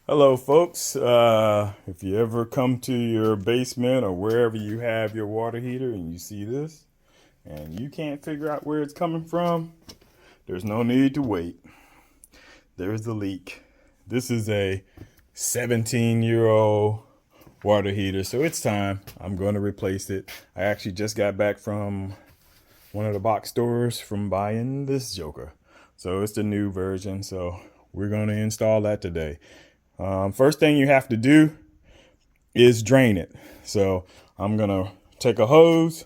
Hello, folks. If you ever come to your basement or wherever you have your water heater and you see this and you can't figure out where it's coming from, there's no need to wait. There's the leak. This is a 17-year-old water heater, so it's time. I'm going to replace it. I actually just got back from one of the box stores from buying this joker. So it's the new version, so we're going to install that today. First thing you have to do is drain it. So I'm gonna take a hose,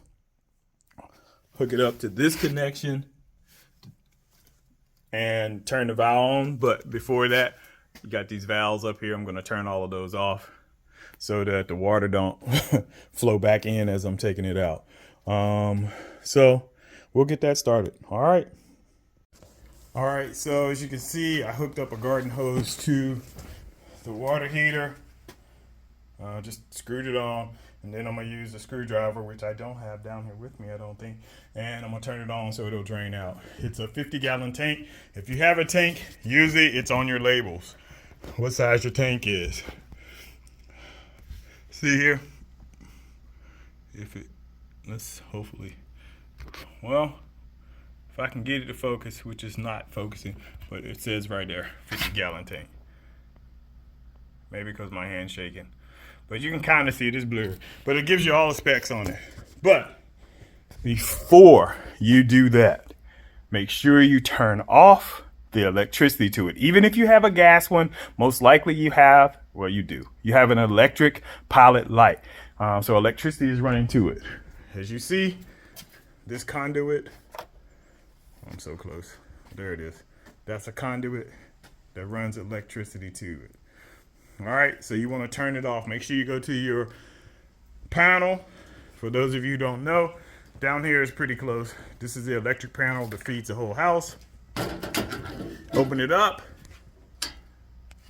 hook it up to this connection, and turn the valve on. But before that, you got these valves up here. I'm gonna turn all of those off so that the water don't flow back in as I'm taking it out. So we'll get that started. All right. All right. So as you can see, I hooked up a garden hose to the water heater. Just screwed it on, and then I'm gonna use the screwdriver, which I don't have down here with me, I don't think, and I'm gonna turn it on so it'll drain out. It's a 50-gallon tank. If you have a tank, usually it's on your labels what size your tank is. See here? Let's hopefully, well, if I can get it to focus, which is not focusing, but it says right there, 50-gallon tank. Maybe because my hand's shaking. But you can kind of see it is blurry. But it gives you all the specs on it. But before you do that, make sure you turn off the electricity to it. Even if you have a gas one, most likely you have, well, you do. You have an electric pilot light. So electricity is running to it. As you see, this conduit, I'm so close. There it is. That's a conduit that runs electricity to it. All right, so you want to turn it off. Make sure you go to your panel. For those of you who don't know, down here is pretty close. This is the electric panel that feeds the whole house. Open it up.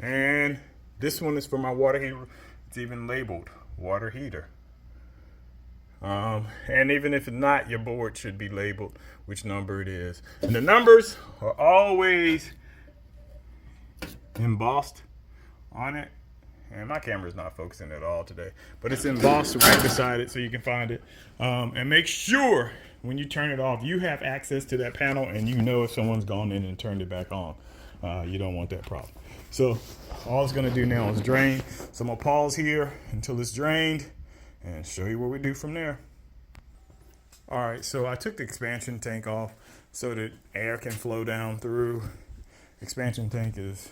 And this one is for my water heater. It's even labeled water heater. And even if it's not, your board should be labeled which number it is. And the numbers are always embossed on it. And my camera's not focusing at all today, but it's embossed right beside it so you can find it. And make sure when you turn it off, you have access to that panel and you know if someone's gone in and turned it back on. You don't want that problem. So all it's gonna do now is drain. So I'm gonna pause here until it's drained and show you what we do from there. All right, so I took the expansion tank off so that air can flow down through. Expansion tank is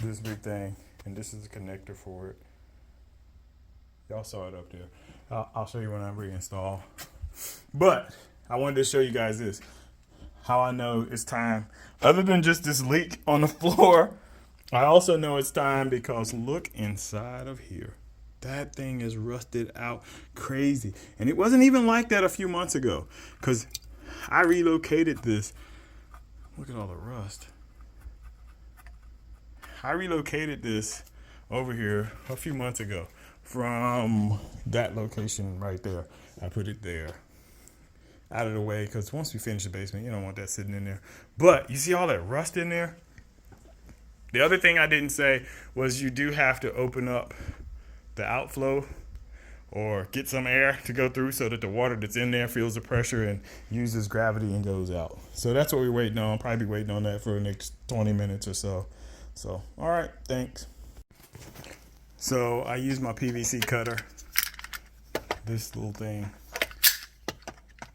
this big thing, and this is the connector for it. Y'all saw it up there. I'll show you when I reinstall. But I wanted to show you guys this. How I know it's time. Other than just this leak on the floor, I also know it's time because look inside of here. That thing is rusted out crazy. And it wasn't even like that a few months ago because I relocated this. Look at all the rust. I relocated this over here a few months ago from that location right there. I put it there out of the way because once we finish the basement, you don't want that sitting in there. But you see all that rust in there? The other thing I didn't say was you do have to open up the outflow or get some air to go through so that the water that's in there feels the pressure and uses gravity and goes out. So that's what we're waiting on. Probably waiting on that for the next 20 minutes or so. So, all right, thanks. So I use my PVC cutter. This little thing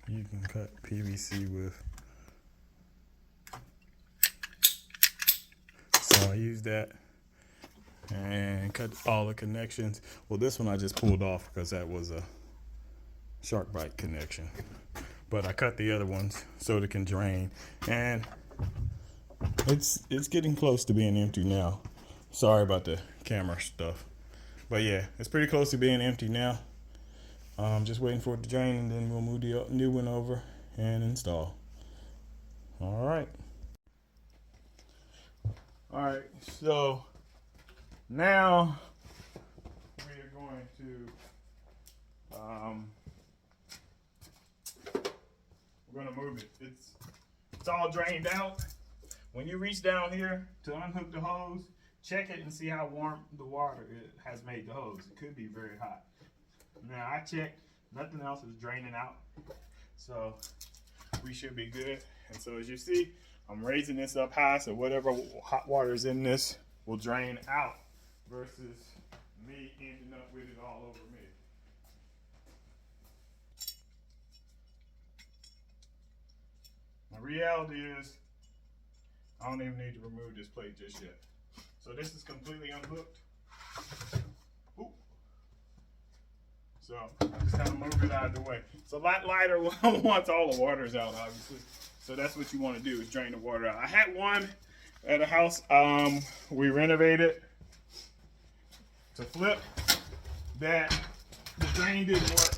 you can cut PVC with. So I use that and cut all the connections. Well, this one I just pulled off because that was a shark bite connection. But I cut the other ones so it can drain. And it's getting close to being empty now. Sorry about the camera stuff. But yeah, it's pretty close to being empty now. Just waiting for it to drain and then we'll move the new one over and install. All right. All right, so now we are going to we're going to move it. It's all drained out. When you reach down here to unhook the hose, check it and see how warm the water has made the hose. It could be very hot. Now I checked, nothing else is draining out. So we should be good. And so as you see, I'm raising this up high so whatever hot water is in this will drain out versus me ending up with it all over me. The reality is, I don't even need to remove this plate just yet. So this is completely unhooked. Ooh. So just kind of move it out of the way. It's a lot lighter once all the water is out, obviously. So that's what you want to do, is drain the water out. I had one at a house we renovated to flip that the drain didn't work.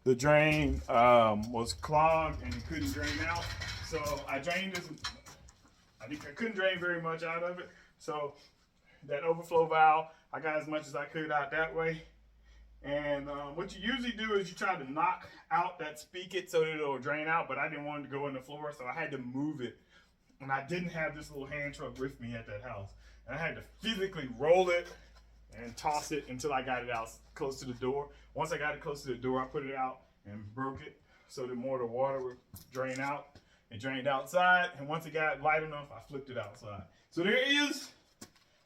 The drain was clogged and it couldn't drain out. So I drained this. I couldn't drain very much out of it. So that overflow valve, I got as much as I could out that way. And what you usually do is you try to knock out that spigot so that it'll drain out, but I didn't want it to go in the floor, so I had to move it. And I didn't have this little hand truck with me at that house. And I had to physically roll it and toss it until I got it out close to the door. Once I got it close to the door, I put it out and broke it so that more of the water would drain out. It drained outside, and once it got light enough, I flipped it outside. So there is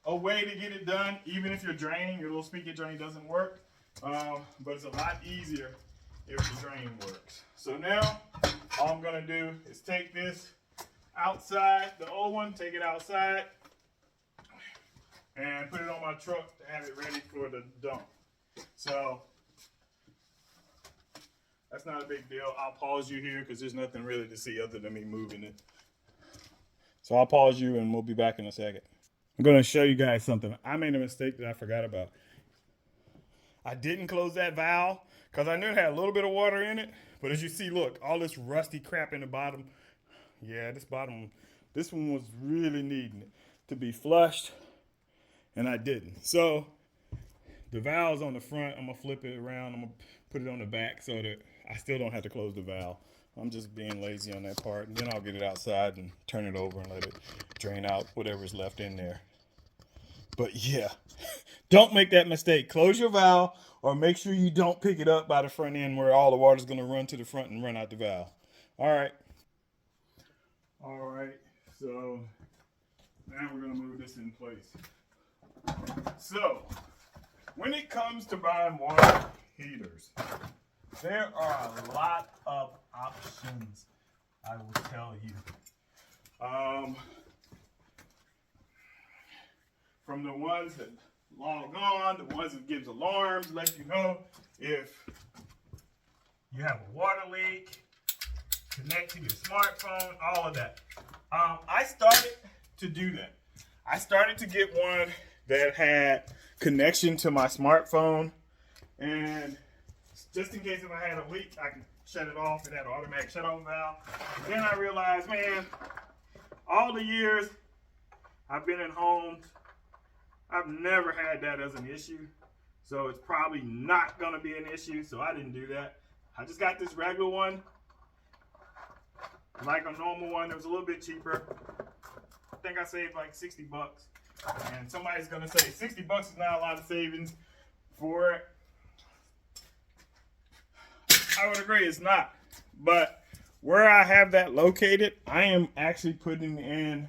a way to get it done, even if you're draining, your little spigot drain doesn't work. But it's a lot easier if the drain works. So now, all I'm gonna do is take this outside, the old one, take it outside, and put it on my truck to have it ready for the dump. So that's not a big deal. I'll pause you here because there's nothing really to see other than me moving it. So I'll pause you and we'll be back in a second. I'm gonna show you guys something. I made a mistake that I forgot about. I didn't close that valve because I knew it had a little bit of water in it. But as you see, look, all this rusty crap in the bottom. Yeah, this one was really needing it to be flushed, and I didn't. So the valve's on the front. I'm gonna flip it around. I'm gonna put it on the back so that I still don't have to close the valve. I'm just being lazy on that part, and then I'll get it outside and turn it over and let it drain out whatever's left in there. But yeah, don't make that mistake. Close your valve, or make sure you don't pick it up by the front end where all the water's gonna run to the front and run out the valve. All right, so now we're gonna move this in place. So when it comes to buying water heaters, there are a lot of options, I will tell you. From the ones that log on, the ones that gives alarms, let you know if you have a water leak, connect to your smartphone, all of that. I started to do that. I started to get one that had connection to my smartphone, and just in case if I had a leak, I could shut it off. It had an automatic shut-off valve. Then I realized, man, all the years I've been in homes, I've never had that as an issue. So it's probably not gonna be an issue, so I didn't do that. I just got this regular one, like a normal one. It was a little bit cheaper. I think I saved like 60 bucks. And somebody's gonna say 60 bucks is not a lot of savings for it. I would agree, it's not. But where I have that located, I am actually putting in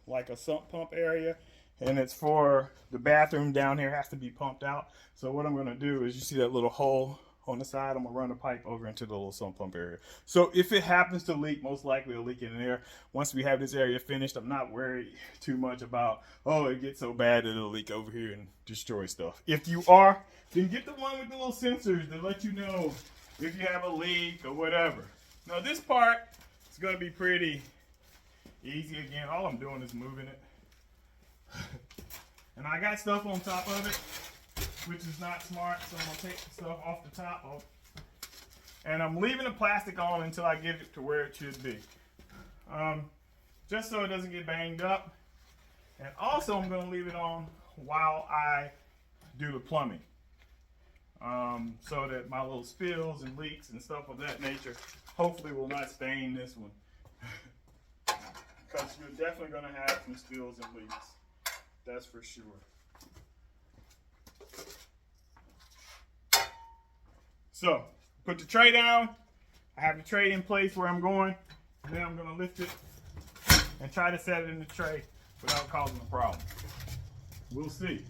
like a sump pump area, and it's for the bathroom down here has to be pumped out. So what I'm gonna do is, you see that little hole on the side, I'm gonna run a pipe over into the little sump pump area. So if it happens to leak, most likely it'll leak in there. Once we have this area finished, I'm not worried too much about, oh, it gets so bad that it'll leak over here and destroy stuff. If you are, then get the one with the little sensors that let you know if you have a leak or whatever. Now this part is gonna be pretty easy. Again, all I'm doing is moving it. And I got stuff on top of it, which is not smart, so I'm gonna take the stuff off the top of, and I'm leaving the plastic on until I get it to where it should be, just so it doesn't get banged up. And also I'm gonna leave it on while I do the plumbing, so that my little spills and leaks and stuff of that nature hopefully will not stain this one. because you're definitely going to have some spills and leaks. That's for sure. So, put the tray down. I have the tray in place where I'm going. And then I'm going to lift it and try to set it in the tray without causing a problem. We'll see.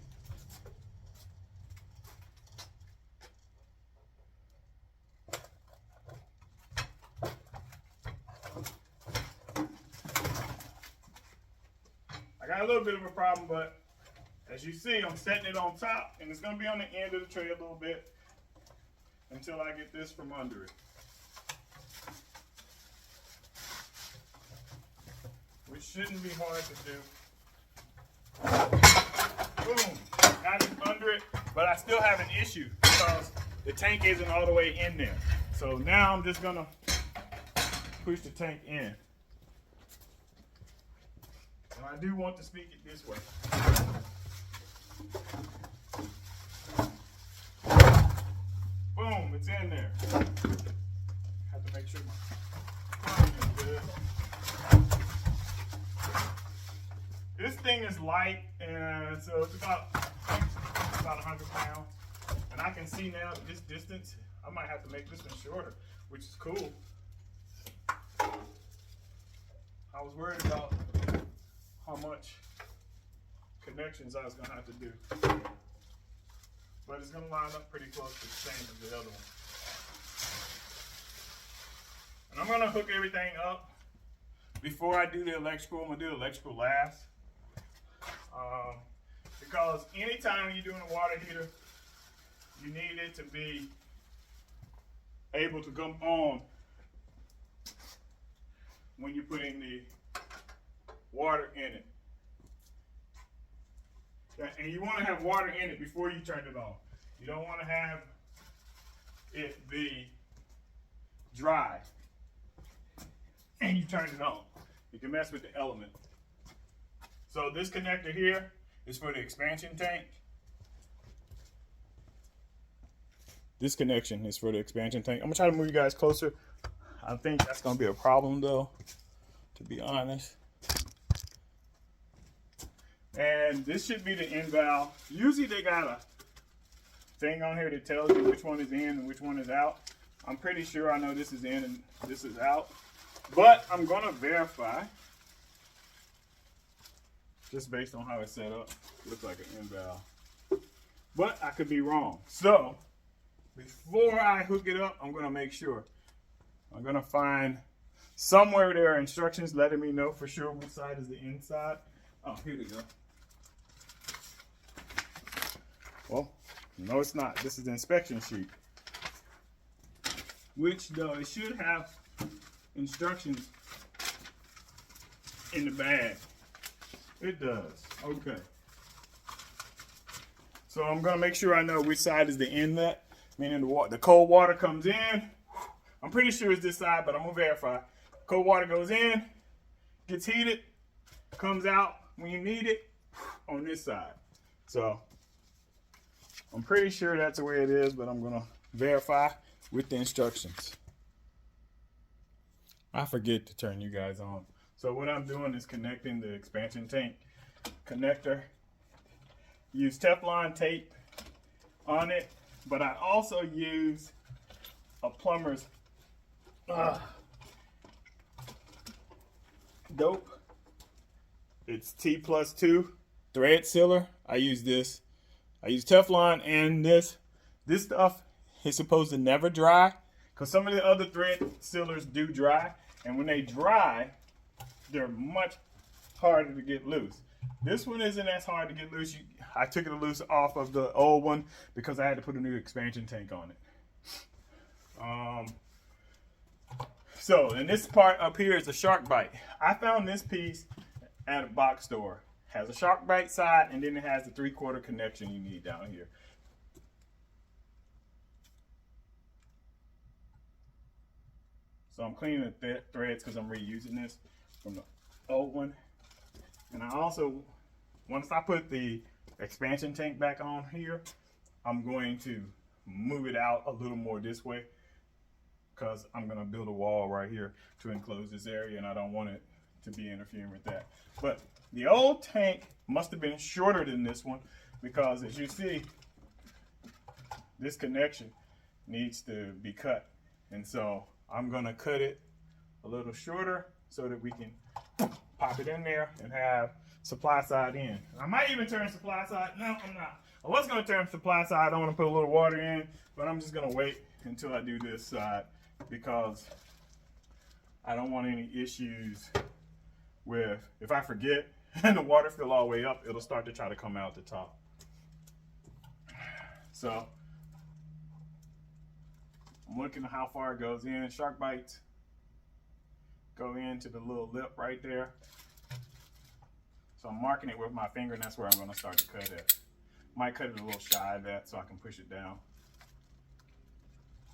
I got a little bit of a problem, but as you see, I'm setting it on top, and it's going to be on the end of the tray a little bit until I get this from under it. Which shouldn't be hard to do. Boom, got it under it, but I still have an issue because the tank isn't all the way in there. So now I'm just gonna push the tank in. And I do want to speak it this way. Boom, it's in there. Have to make sure my timing is good. This thing is light, and so it's about 100 pounds. And I can see now that this distance, I might have to make this one shorter, which is cool. I was worried about how much connections I was gonna have to do. But it's gonna line up pretty close to the same as the other one. And I'm gonna hook everything up. Before I do the electrical, I'm gonna do the electrical last. Because anytime you're doing a water heater, you need it to be able to come on when you're putting the water in it. And you want to have water in it before you turn it on. You don't want to have it be dry and you turn it on. You can mess with the element. So this connector here is for the expansion tank. This connection is for the expansion tank. I'm gonna try to move you guys closer. I think that's gonna be a problem though, to be honest. And this should be the end valve. Usually they got a thing on here that tells you which one is in and which one is out. I'm pretty sure I know this is in and this is out. But I'm gonna verify. Just based on how it's set up. Looks like an end valve. But I could be wrong. So, before I hook it up, I'm gonna make sure. I'm gonna find somewhere there are instructions letting me know for sure which side is the inside. Oh, here we go. Well, no it's not. This is the inspection sheet. Which though, it should have instructions in the bag. It does. Okay. So I'm gonna make sure I know which side is the inlet, meaning the cold water comes in. I'm pretty sure it's this side, but I'm gonna verify. Cold water goes in, gets heated, comes out when you need it on this side. So I'm pretty sure that's the way it is, but I'm gonna verify with the instructions. I forget to turn you guys on. So what I'm doing is connecting the expansion tank connector. Use Teflon tape on it, but I also use a plumber's dope. It's T+2 thread sealer. I use this. I use Teflon, and this stuff is supposed to never dry, because some of the other thread sealers do dry, and when they dry, they're much harder to get loose. This one isn't as hard to get loose. I took it loose off of the old one because I had to put a new expansion tank on it. So, and this part up here is a shark bite. I found this piece at a box store. Has a shark bite side, and then it has the 3/4 connection you need down here. So I'm cleaning the threads because I'm reusing this from the old one. And I also, once I put the expansion tank back on here, I'm going to move it out a little more this way, because I'm going to build a wall right here to enclose this area, and I don't want it to be interfering with that. But the old tank must have been shorter than this one, because as you see, this connection needs to be cut. And so I'm gonna cut it a little shorter so that we can pop it in there and have supply side in. I might even turn supply side. No, I'm not. I was gonna turn supply side on and put a little water in, but I'm just gonna wait until I do this side, because I don't want any issues with, if I forget and the water fill all the way up, it'll start to try to come out the top. So I'm looking at how far it goes in. Shark bites go into the little lip right there. So I'm marking it with my finger, and that's where I'm going to start to cut it. Might cut it a little shy of that so I can push it down.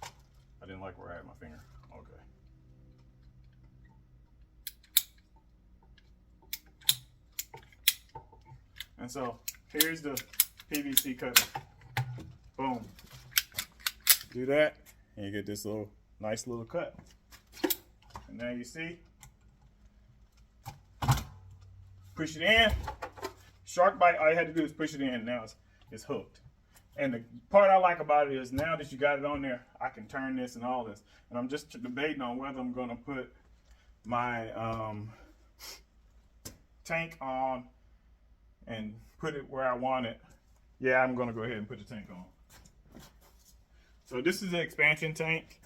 I didn't like where I had my finger. Okay. And so here's the PVC cutter. Boom. Do that, and you get this little nice little cut. And now you see, push it in. Shark bite, all you had to do is push it in. Now it's hooked. And the part I like about it is, now that you got it on there, I can turn this and all this. And I'm just debating on whether I'm going to put my tank on and put it where I want it. Yeah, I'm going to go ahead and put the tank on. So this is an expansion tank.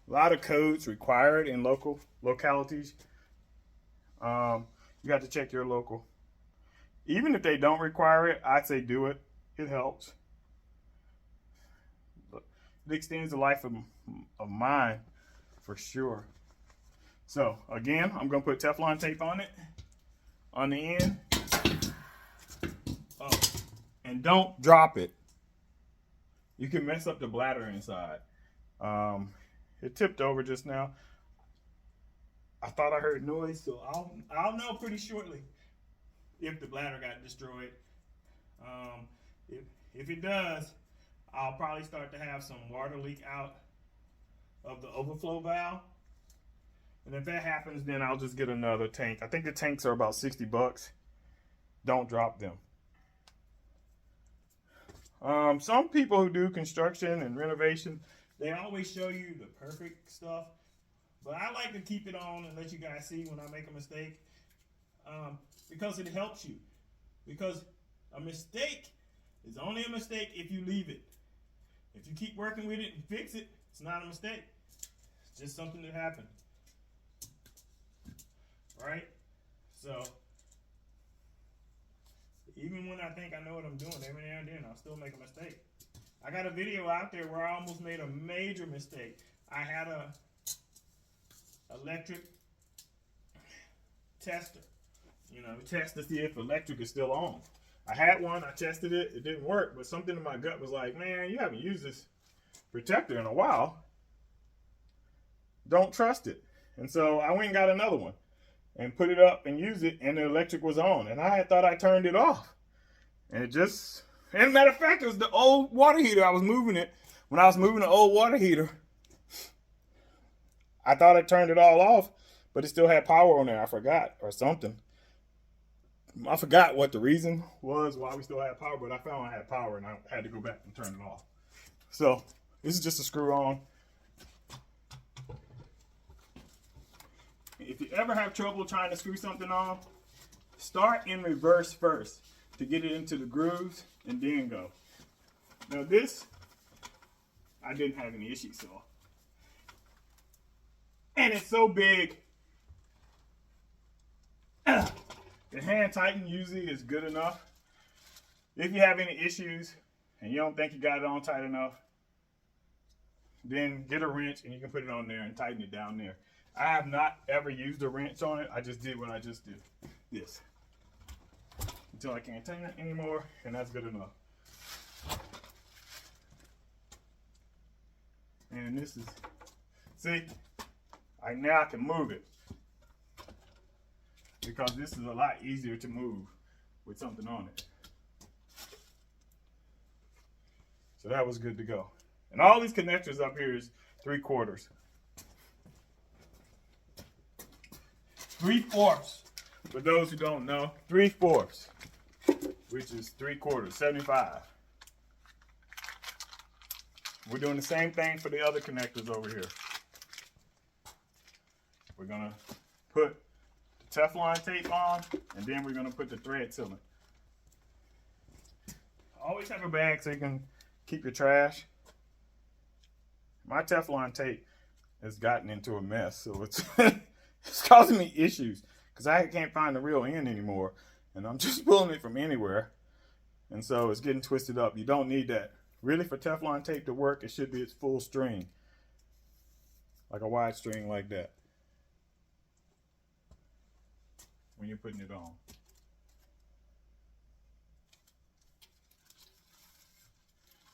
A lot of codes required in localities. You have to check your local. Even if they don't require it, I'd say do it. It helps. It extends the life of mine for sure. So again, I'm going to put Teflon tape on it, on the end. Oh, and don't drop it. You can mess up the bladder inside. It tipped over just now. I thought I heard noise, so I'll know pretty shortly if the bladder got destroyed. If it does, I'll probably start to have some water leak out of the overflow valve. And if that happens, then I'll just get another tank. I think the tanks are about 60 bucks. Don't drop them. Some people who do construction and renovation, they always show you the perfect stuff. But I like to keep it on and let you guys see when I make a mistake, because it helps you. Because a mistake is only a mistake if you leave it. If you keep working with it and fix it, it's not a mistake. It's just something that happened. Right? So, even when I think I know what I'm doing, every now and then I'll still make a mistake. I got a video out there where I almost made a major mistake. I had a electric tester, test to see if electric is still on. I had one, I tested it, it didn't work, but something in my gut was like, man, you haven't used this protector in a while. Don't trust it. And so I went and got another one and put it up and used it, and the electric was on. And I thought I turned it off. And and as a matter of fact, it was the old water heater. I was moving it. When I was moving the old water heater, I thought I turned it all off, but it still had power on there. I forgot, or something. I forgot what the reason was why we still had power, but I found I had power and I had to go back and turn it off. So this is just a screw on. If you ever have trouble trying to screw something on, start in reverse first to get it into the grooves and then go. Now this, I didn't have any issues, so. And it's so big. The hand tighten usually is good enough. If you have any issues and you don't think you got it on tight enough, then get a wrench and you can put it on there and tighten it down there. I have not ever used a wrench on it. I just did what I just did. This. Until I can't tighten it anymore, and that's good enough. And this is, see, now I can move it. Because this is a lot easier to move with something on it. So that was good to go. And all these connectors up here is 3/4. 3/4. For those who don't know, 3/4, which is 3/4, 75. We're doing the same thing for the other connectors over here. We're gonna put the Teflon tape on, and then we're gonna put the thread sealant. Always have a bag so you can keep your trash. My Teflon tape has gotten into a mess, so it's it's causing me issues because I can't find the real end anymore, and I'm just pulling it from anywhere, and so it's getting twisted up. You don't need that. Really, for Teflon tape to work, it should be its full string, like a wide string like that, when you're putting it on.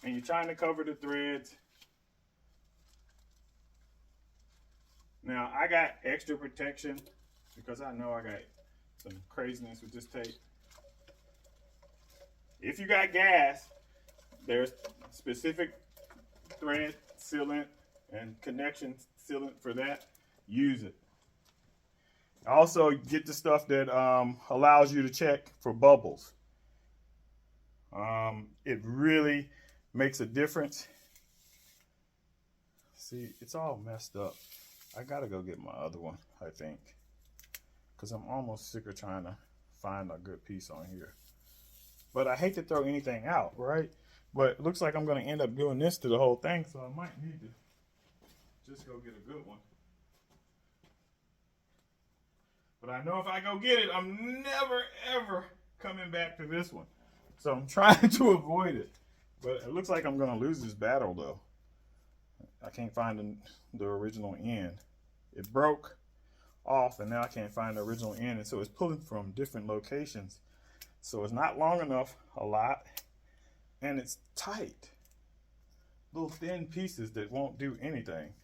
And you're trying to cover the threads. Now, I got extra protection because I know I got some craziness with this tape. If you got gas, there's specific thread sealant and connection sealant for that. Use it. Also, get the stuff that allows you to check for bubbles. It really makes a difference. See, it's all messed up. I gotta go get my other one, I think, because I'm almost sick of trying to find a good piece on here. But I hate to throw anything out, right? But it looks like I'm going to end up doing this to the whole thing, so I might need to just go get a good one. But I know if I go get it, I'm never, ever coming back to this one. So I'm trying to avoid it. But it looks like I'm going to lose this battle, though. I can't find the original end. It broke off, and now I can't find the original end. And so it's pulling from different locations. So it's not long enough, a lot, and it's tight. Little thin pieces that won't do anything.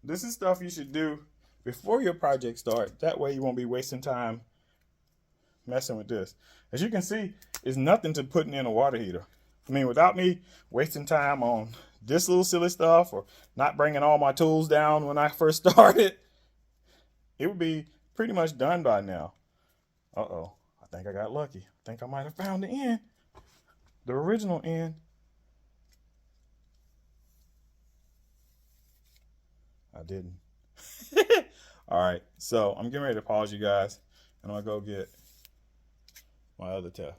This is stuff you should do before your project starts. That way you won't be wasting time messing with this. As you can see, it's nothing to putting in a water heater. I mean, without me wasting time on this little silly stuff or not bringing all my tools down when I first started, it would be pretty much done by now. Uh-oh, I think I got lucky. I think I might have found the end, the original end. I didn't. All right, so I'm getting ready to pause you guys, and I'm gonna go get my other Tef.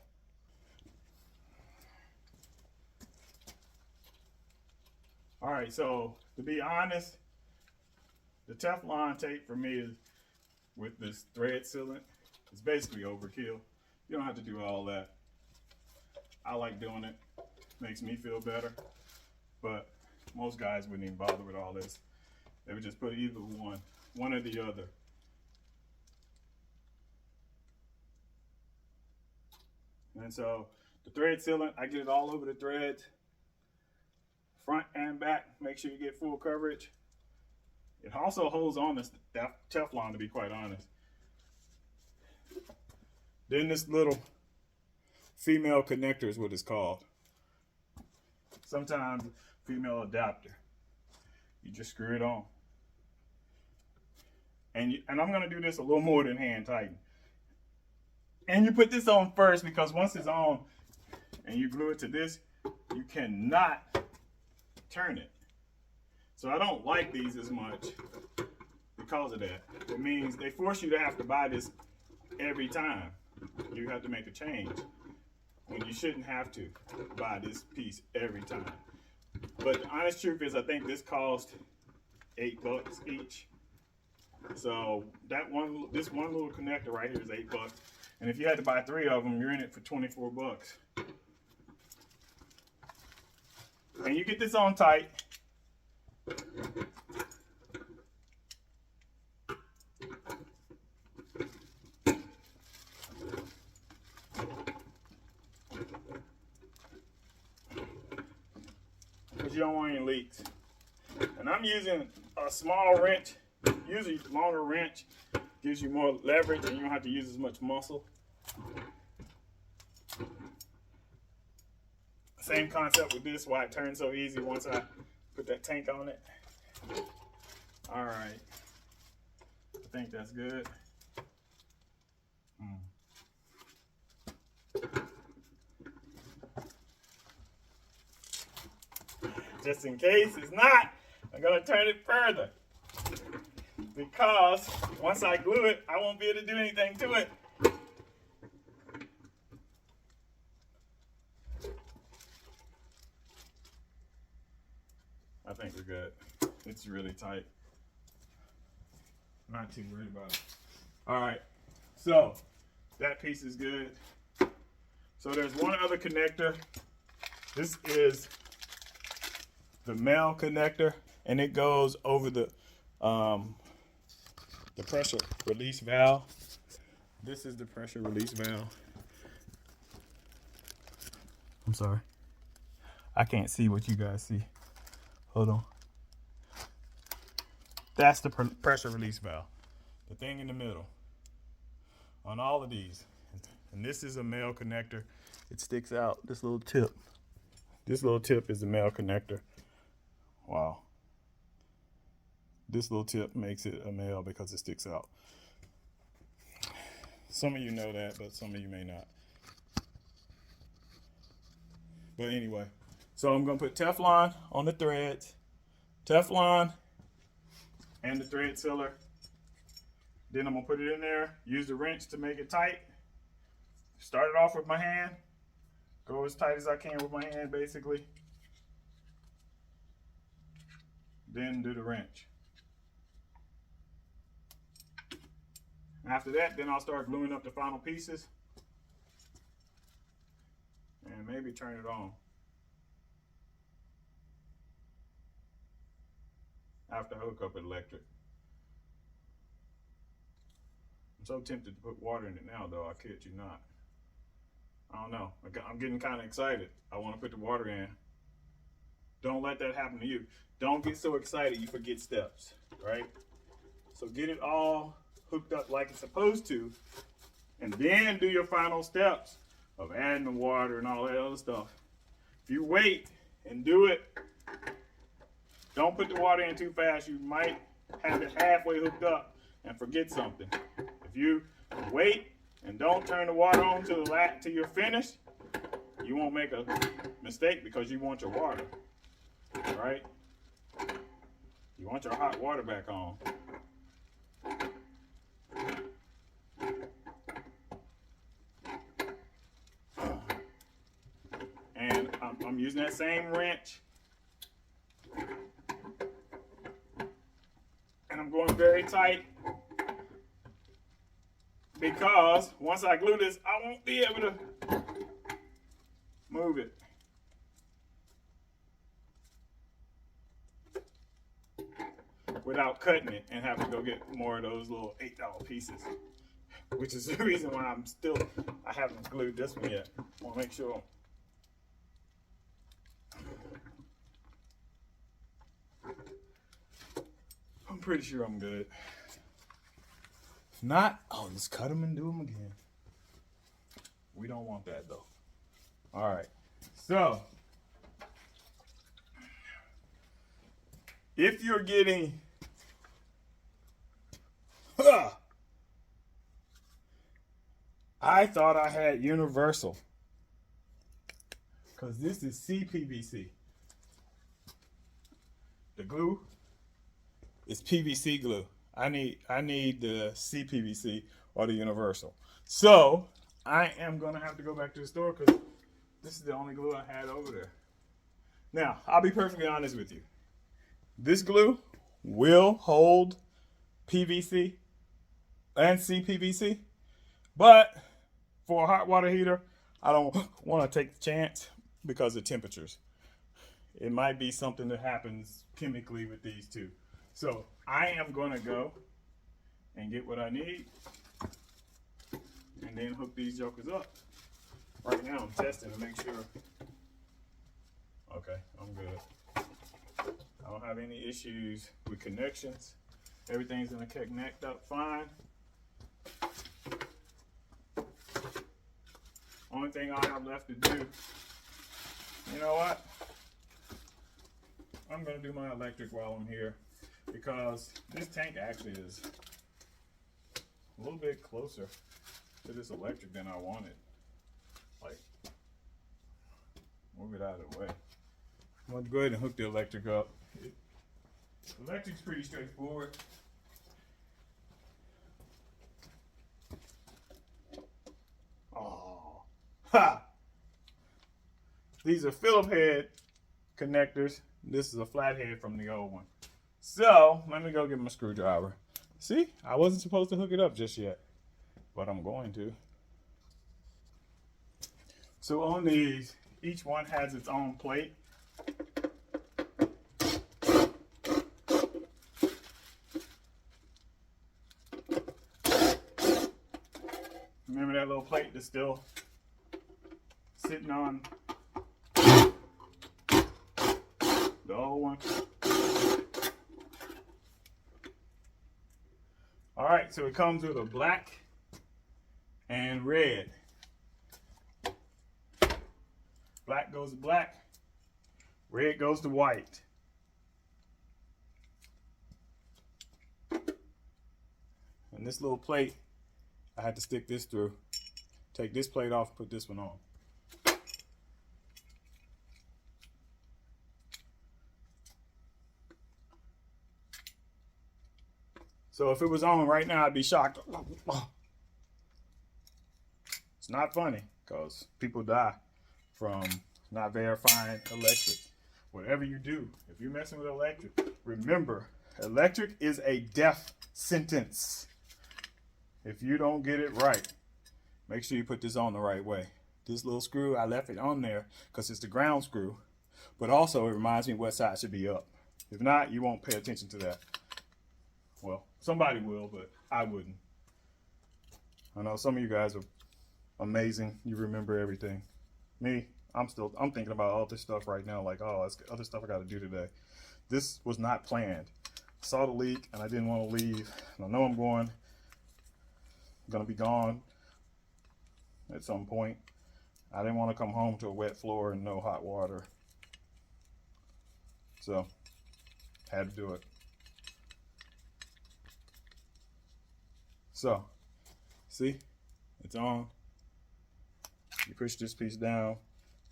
All right, so to be honest, the Teflon tape for me is with this thread sealant. It's basically overkill. You don't have to do all that. I like doing it. Makes me feel better. But most guys wouldn't even bother with all this. They would just put either one or the other. And so the thread sealant, I get it all over the threads, front and back. Make sure you get full coverage. It also holds on to that Teflon, to be quite honest. Then this little female connector is what it's called. Sometimes female adapter. You just screw it on. And I'm going to do this a little more than hand tighten. And you put this on first, because once it's on and you glue it to this, you cannot turn it. So I don't like these as much because of that. It means they force you to have to buy this every time you have to make a change, when you shouldn't have to buy this piece every time. But the honest truth is, I think this cost $8 each. So this one little connector right here is $8. And if you had to buy 3 of them, you're in it for $24. And you get this on tight. Because you don't want any leaks. And I'm using a small wrench. Usually longer wrench gives you more leverage and you don't have to use as much muscle. Same concept with this, why it turns so easy once I put that tank on it. All right. think that's good. Just in case it's not, I'm gonna turn it further. Because once I glue it, I won't be able to do anything to it. I think we're good. It's really tight. Not too worried about it. All right, so that piece is good. So there's one other connector. This is the male connector, and it goes over the pressure release valve. This is the pressure release valve. I'm sorry. I can't see what you guys see. Hold on. That's the pressure release valve. The thing in the middle. On all of these. And this is a male connector. It sticks out, this little tip. This little tip is the male connector. Wow. This little tip makes it a male because it sticks out. Some of you know that, but some of you may not. But anyway, so I'm gonna put Teflon on the threads. Teflon and the thread sealer. Then I'm gonna put it in there, use the wrench to make it tight. Start it off with my hand. Go as tight as I can with my hand, basically. Then do the wrench. After that, then I'll start gluing up the final pieces. And maybe turn it on. After I hook up electric. I'm so tempted to put water in it now, though. I kid you not. I don't know. I'm getting kind of excited. I want to put the water in. Don't let that happen to you. Don't get so excited you forget steps, right? So get it all hooked up like it's supposed to, and then do your final steps of adding the water and all that other stuff. If you wait and do it, don't put the water in too fast. You might have it halfway hooked up and forget something. If you wait and don't turn the water on till you're finished, you won't make a mistake because you want your water, right? You want your hot water back on. And I'm using that same wrench. And I'm going very tight because once I glue this, I won't be able to move it. Without cutting it and having to go get more of those little $8 pieces. Which is the reason why I haven't glued this one yet. I want to make sure. I'm pretty sure I'm good. If not, I'll just cut them and do them again. We don't want that though. All right, so if you're getting I thought I had universal because this is CPVC. The glue is PVC glue. I need the CPVC or the universal. So I am gonna have to go back to the store because this is the only glue I had over there. Now, I'll be perfectly honest with you. This glue will hold PVC and CPVC, but for a hot water heater, I don't want to take the chance because of temperatures. It might be something that happens chemically with these two. So I am going to go and get what I need and then hook these jokers up. Right now I'm testing to make sure. Okay, I'm good. I don't have any issues with connections. Everything's going to connect up fine. Only thing I have left to do, you know what? I'm going to do my electric while I'm here because this tank actually is a little bit closer to this electric than I wanted. Like, move it out of the way. I'm going to go ahead and hook the electric up. Electric's pretty straightforward. Oh, ha! These are Phillip head connectors. This is a flathead from the old one. So, let me go get my screwdriver. See, I wasn't supposed to hook it up just yet, but I'm going to. So on these, each one has its own plate. Remember that little plate that's still sitting on the old one? All right, so it comes with a black and red. Black goes to black, red goes to white. And this little plate, I had to stick this through. Take this plate off, put this one on. So if it was on right now, I'd be shocked. It's not funny because people die from not verifying electric. Whatever you do, if you're messing with electric, remember, electric is a death sentence. If you don't get it right, make sure you put this on the right way. This little screw, I left it on there because it's the ground screw, but also it reminds me what side should be up. If not, you won't pay attention to that. Well, somebody will, but I wouldn't. I know some of you guys are amazing. You remember everything. Me, I'm thinking about all this stuff right now, like, oh, that's other stuff I got to do today. This was not planned. I saw the leak and I didn't want to leave. And I know I'm going to be gone at some point. I didn't want to come home to a wet floor and no hot water. So, had to do it. So, see, it's on. You push this piece down,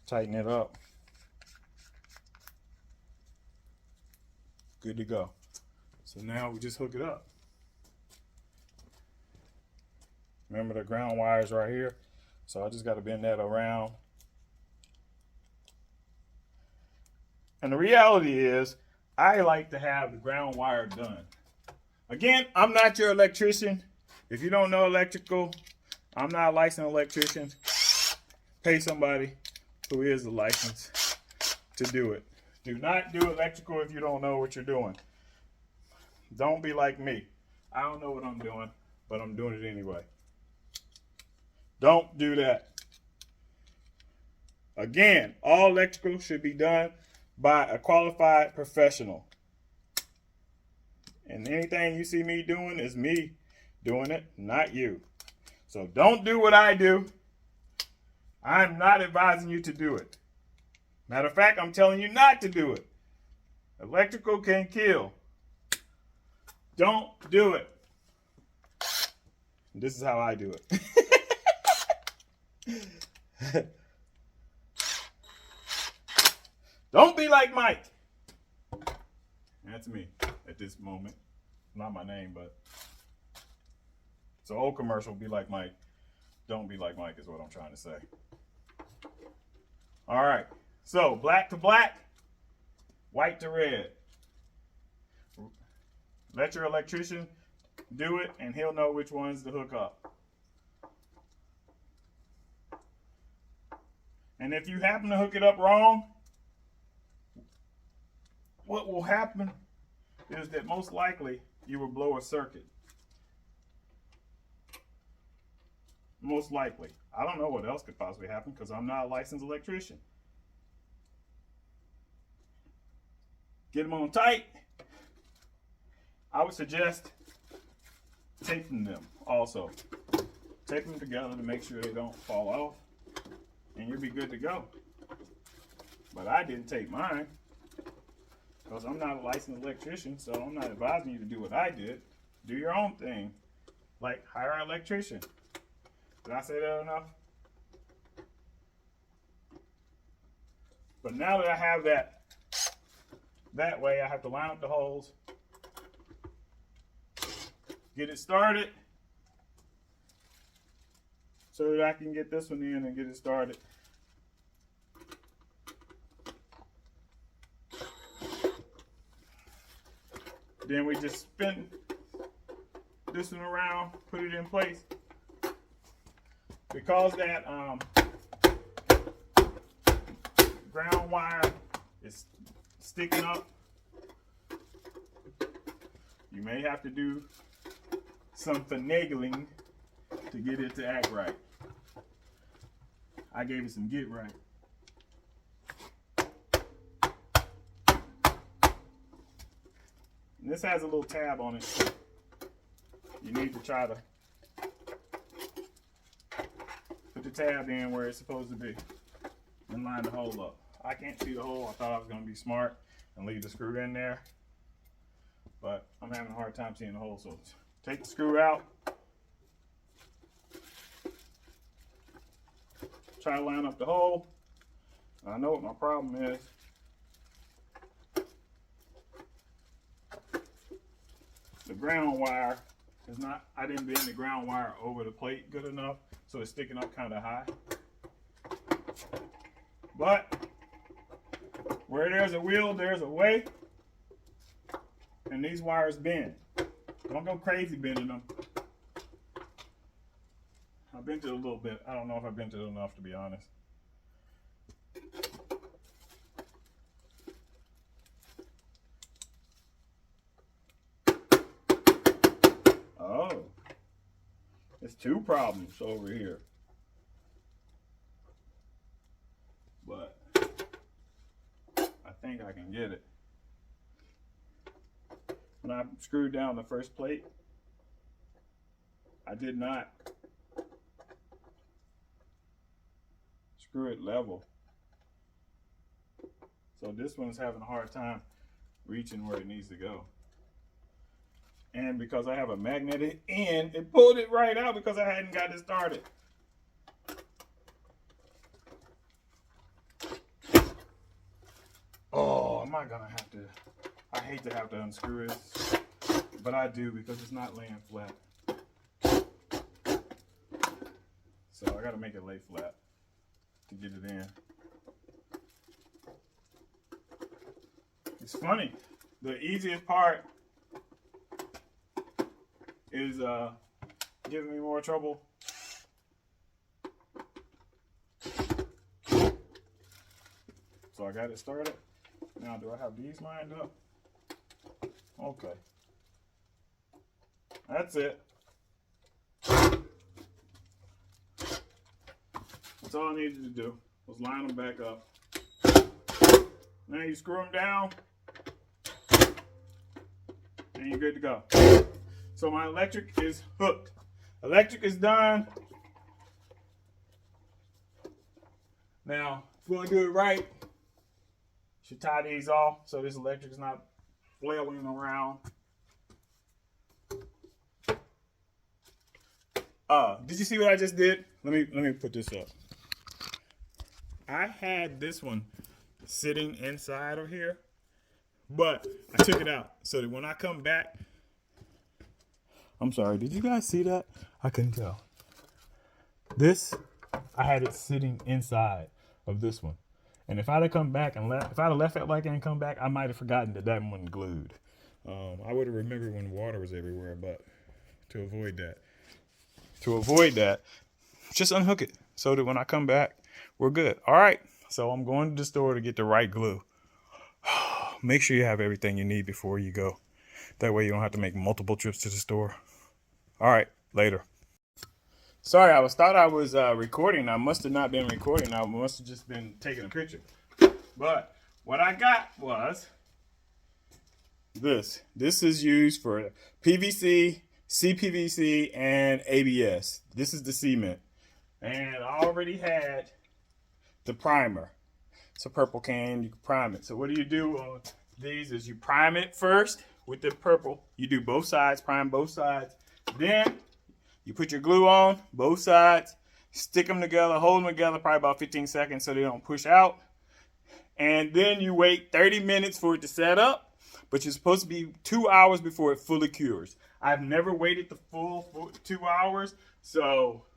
tighten it up. Good to go. So now we just hook it up. Remember the ground wires right here? So I just got to bend that around. And the reality is, I like to have the ground wire done. Again, I'm not your electrician. If you don't know electrical, I'm not a licensed electrician. Pay somebody who is a licensed to do it. Do not do electrical if you don't know what you're doing. Don't be like me. I don't know what I'm doing, but I'm doing it anyway. Don't do that. Again, all electrical should be done by a qualified professional. And anything you see me doing is me doing it, not you. So don't do what I do. I'm not advising you to do it. Matter of fact, I'm telling you not to do it. Electrical can kill. Don't do it. This is how I do it. Don't be like Mike. That's me at this moment. Not my name, but it's an old commercial. Be like Mike. Don't be like Mike is what I'm trying to say. All right. So black to black, white to red. Let your electrician do it, and he'll know which ones to hook up. And if you happen to hook it up wrong, what will happen is that most likely you will blow a circuit. Most likely. I don't know what else could possibly happen because I'm not a licensed electrician. Get them on tight. I would suggest taping them also. Tape them together to make sure they don't fall off, and you'll be good to go. But I didn't tape mine because I'm not a licensed electrician, so I'm not advising you to do what I did. Do your own thing. like hire an electrician. Did I say that enough? But now that I have that way, I have to line up the holes, get it started, so that I can get this one in and get it started. Then we just spin this one around, put it in place. Because that ground wire is sticking up, you may have to do some finagling to get it to act right. I gave it some get right. And this has a little tab on it. So you need to try to put the tab in where it's supposed to be and line the hole up. I can't see the hole. I thought I was going to be smart and leave the screw in there, but I'm having a hard time seeing the hole. So take the screw out. Try to line up the hole. I know what my problem is. The ground wire is not, I didn't bend the ground wire over the plate good enough, so it's sticking up kind of high. But where there's a will, there's a way. And these wires bend. Don't go crazy bending them. I bent it a little bit. I don't know if I bent it enough, to be honest. Oh, it's two problems over here. But I think I can get it. When I screwed down the first plate, I did not screw it level. So this one's having a hard time reaching where it needs to go. And because I have a magnetic end, it pulled it right out because I hadn't got it started. Oh, am I gonna have to? I hate to have to unscrew it, but I do because it's not laying flat. So I gotta make it lay flat to get it in. It's funny, the easiest part is giving me more trouble. So I got it started. Now, do I have these lined up? Okay. That's it. That's all I needed to do was line them back up. Now you screw them down and you're good to go. So my electric is hooked. Electric is done. Now, if you want to do it right, you should tie these off so this electric is not flailing around. Did you see what I just did? Let me put this up. I had this one sitting inside of here, but I took it out so that when I come back, I'm sorry, did you guys see that? I couldn't tell. This, I had it sitting inside of this one. And if I'd have come back and if I'd have left it like that and come back, I might have forgotten that that one glued. I would have remembered when water was everywhere, but to avoid that, just unhook it so that when I come back, we're good. All right, so I'm going to the store to get the right glue. Make sure you have everything you need before you go. That way you don't have to make multiple trips to the store. All right, later. Sorry, I thought I was recording. I must have not been recording. I must have just been taking a picture. But what I got was this. This is used for PVC, CPVC, and ABS. This is the cement. And I already had the primer. It's a purple can. You can prime it. So what do you do on these is you prime it first with the purple. You do both sides, prime both sides. Then You put your glue on both sides, stick them together, hold them together probably about 15 seconds so they don't push out. And then you wait 30 minutes for it to set up, but you're supposed to be 2 hours before it fully cures. I've never waited the full 2 hours,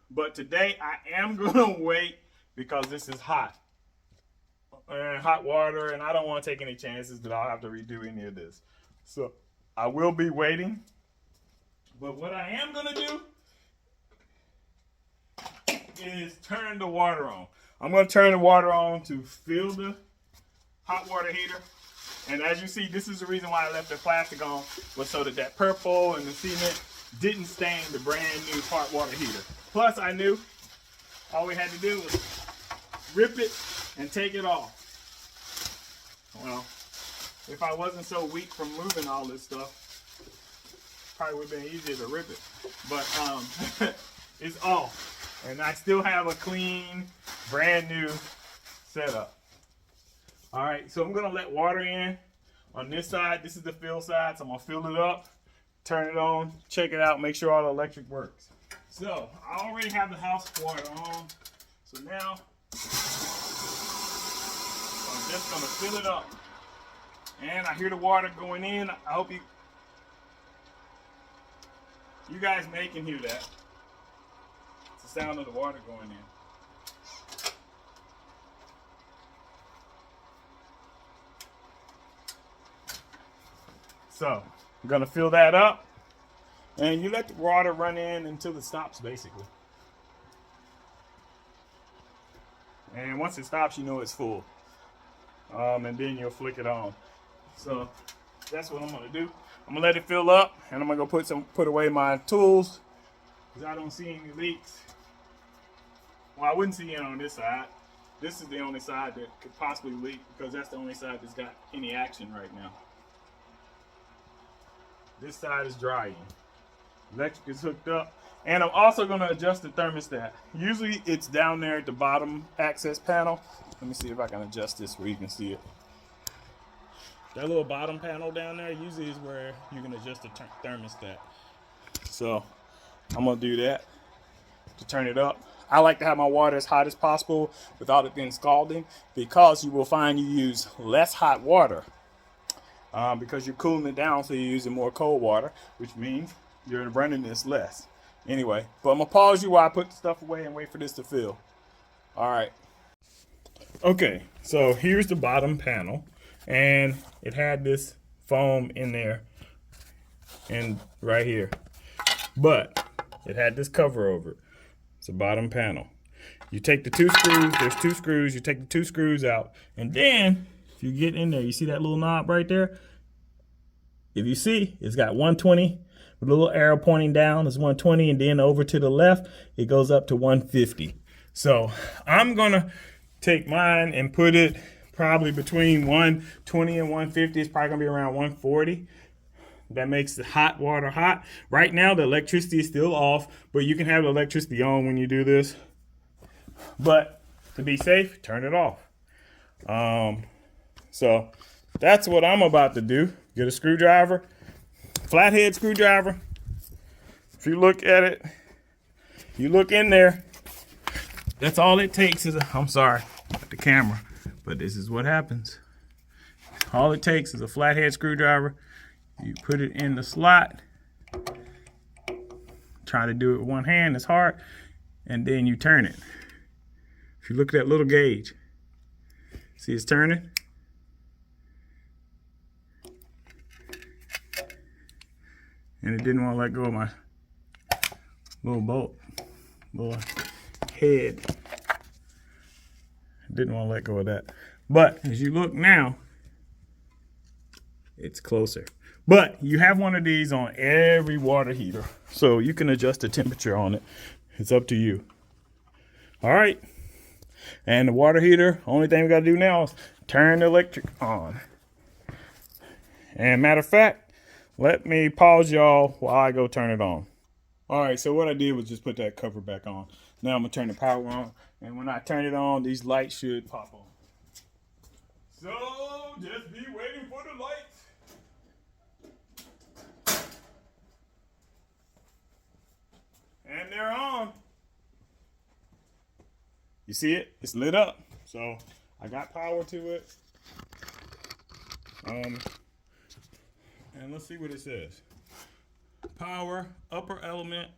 but today I am gonna wait because this is hot. Hot water, and I don't want to take any chances that I'll have to redo any of this. So I will be waiting. But what I am gonna do is turn the water on. I'm gonna turn the water on to fill the hot water heater. And as you see, this is the reason why I left the plastic on, was so that that purple and the cement didn't stain the brand new hot water heater. Plus I knew all we had to do was rip it and take it off. Well, if I wasn't so weak from moving all this stuff, probably would have been easier to rip it. But it's off. And I still have a clean, brand new setup. All right, so I'm gonna let water in on this side. This is the fill side, so I'm gonna fill it up, turn it on, check it out, make sure all the electric works. So I already have the house water on. So now I'm just gonna fill it up. And I hear the water going in. I hope you guys can hear that. It's the sound of the water going in. So I'm gonna fill that up. And you let the water run in until it stops, basically. And once it stops, you know it's full. And then you'll flick it on. So that's what I'm gonna do. I'm gonna let it fill up, and I'm gonna go put away my tools, because I don't see any leaks. Well, I wouldn't see any on this side. This is the only side that could possibly leak, because that's the only side that's got any action right now. This side is drying. Electric is hooked up. And I'm also gonna adjust the thermostat. Usually it's down there at the bottom access panel. Let me see if I can adjust this where you can see it. That little bottom panel down there usually is where you can adjust the thermostat. So I'm gonna do that to turn it up. I like to have my water as hot as possible without it being scalding, because you will find you use less hot water because you're cooling it down, so you're using more cold water, which means you're running this less. Anyway, but I'm gonna pause you while I put the stuff away and wait for this to fill. All right. Okay, so here's the bottom panel, and it had this foam in there and right here, but it had this cover over it. It's a bottom panel. You take the two screws, there's two screws, you take the two screws out, and then if you get in there, you see that little knob right there? If you see, it's got 120 with a little arrow pointing down, it's 120, and then over to the left, it goes up to 150. So I'm gonna take mine and put it probably between 120 and 150. It's probably gonna be around 140. That makes the hot water hot. Right now, the electricity is still off, but you can have the electricity on when you do this. But to be safe, turn it off. So that's what I'm about to do. Get a screwdriver, flathead screwdriver. If you look at it, you look in there, that's all it takes is I'm sorry, the camera, but this is what happens. All it takes is a flathead screwdriver. You put it in the slot. Try to do it with one hand, it's hard. And then you turn it. If you look at that little gauge, see it's turning? And it didn't want to let go of my little bolt, little head. Didn't want to let go of that. But as you look now, it's closer. But you have one of these on every water heater, so you can adjust the temperature on it. It's up to you. All right. And the water heater, only thing we got to do now is turn the electric on. And matter of fact, let me pause y'all while I go turn it on. All right, so what I did was just put that cover back on. Now I'm gonna turn the power on, and when I turn it on, these lights should pop on. So just be waiting for the lights. And they're on. You see it? It's lit up. So I got power to it. And let's see what it says. Power, upper element,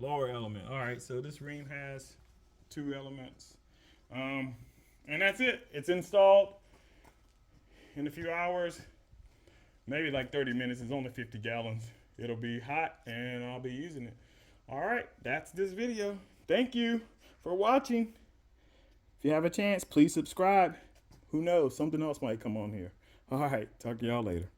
lower element. All right, so this Rheem has 2 elements. And that's it. It's installed in a few hours, maybe like 30 minutes. It's only 50 gallons. It'll be hot and I'll be using it. All right, that's this video. Thank you for watching. If you have a chance, please subscribe. Who knows? Something else might come on here. All right, talk to y'all later.